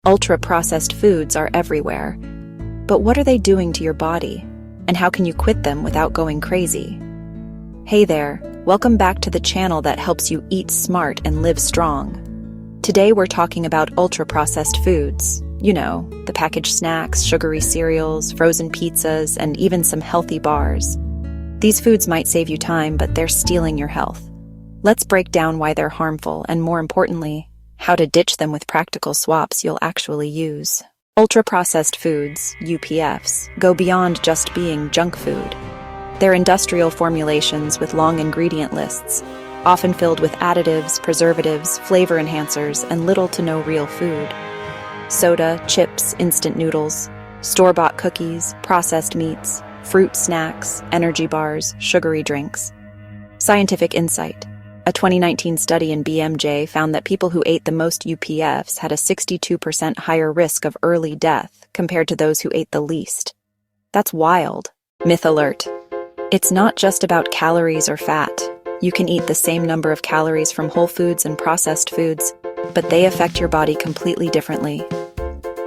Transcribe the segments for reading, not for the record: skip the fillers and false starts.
Ultra-processed foods are everywhere. But what are they doing to your body? And how can you quit them without going crazy? Hey there, welcome back to the channel that helps you eat smart and live strong. Today we're talking about ultra-processed foods. You know, the packaged snacks, sugary cereals, frozen pizzas, and even some healthy bars. These foods might save you time, but they're stealing your health. Let's break down why they're harmful and, more importantly, how to ditch them with practical swaps you'll actually use. Ultra-processed foods, UPFs, go beyond just being junk food. They're industrial formulations with long ingredient lists, often filled with additives, preservatives, flavor enhancers, and little to no real food. Soda, chips, instant noodles, store-bought cookies, processed meats, fruit snacks, energy bars, sugary drinks. Scientific insight. A 2019 study in BMJ found that people who ate the most UPFs had a 62% higher risk of early death compared to those who ate the least. That's wild. Myth alert. It's not just about calories or fat. You can eat the same number of calories from whole foods and processed foods, but they affect your body completely differently.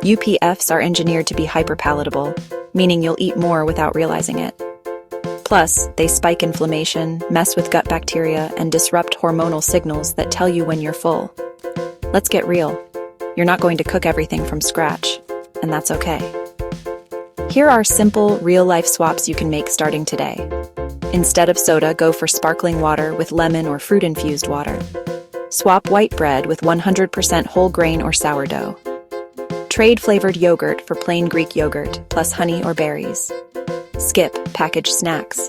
UPFs are engineered to be hyperpalatable, meaning you'll eat more without realizing it. Plus, they spike inflammation, mess with gut bacteria, and disrupt hormonal signals that tell you when you're full. Let's get real. You're not going to cook everything from scratch, and that's okay. Here are simple, real-life swaps you can make starting today. Instead of soda, go for sparkling water with lemon or fruit-infused water. Swap white bread with 100% whole grain or sourdough. Trade flavored yogurt for plain Greek yogurt, plus honey or berries. Skip packaged snacks.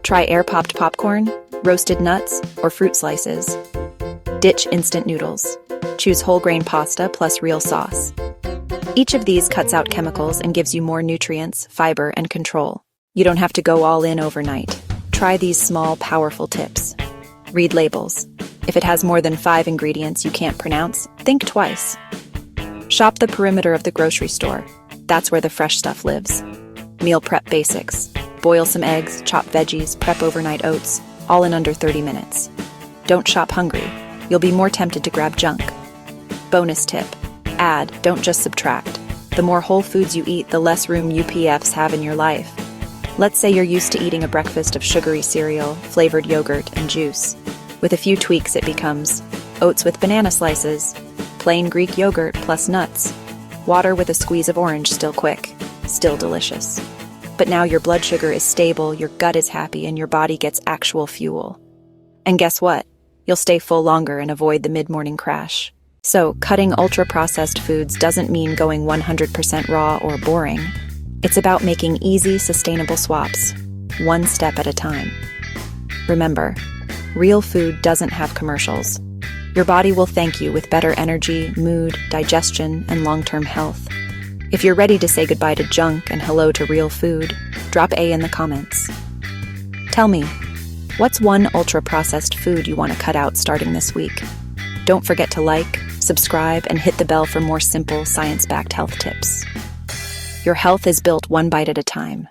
Try air-popped popcorn, roasted nuts, or fruit slices. Ditch instant noodles. Choose whole grain pasta plus real sauce. Each of these cuts out chemicals and gives you more nutrients, fiber, and control. You don't have to go all in overnight. Try these small, powerful tips. Read labels. If it has more than 5 ingredients you can't pronounce, think twice. Shop the perimeter of the grocery store. That's where the fresh stuff lives. Meal prep basics. Boil some eggs, chop veggies, prep overnight oats, all in under 30 minutes. Don't shop hungry. You'll be more tempted to grab junk. Bonus tip. Add, don't just subtract. The more whole foods you eat, the less room UPFs have in your life. Let's say you're used to eating a breakfast of sugary cereal, flavored yogurt, and juice. With a few tweaks, it becomes oats with banana slices, plain Greek yogurt plus nuts, water with a squeeze of orange, still quick, still delicious. But now your blood sugar is stable, your gut is happy, and your body gets actual fuel. And guess what? You'll stay full longer and avoid the mid-morning crash. So, cutting ultra-processed foods doesn't mean going 100% raw or boring. It's about making easy, sustainable swaps, one step at a time. Remember, real food doesn't have commercials. Your body will thank you with better energy, mood, digestion, and long-term health. If you're ready to say goodbye to junk and hello to real food, drop A in the comments. Tell me, what's one ultra-processed food you want to cut out starting this week? Don't forget to like, subscribe, and hit the bell for more simple, science-backed health tips. Your health is built one bite at a time.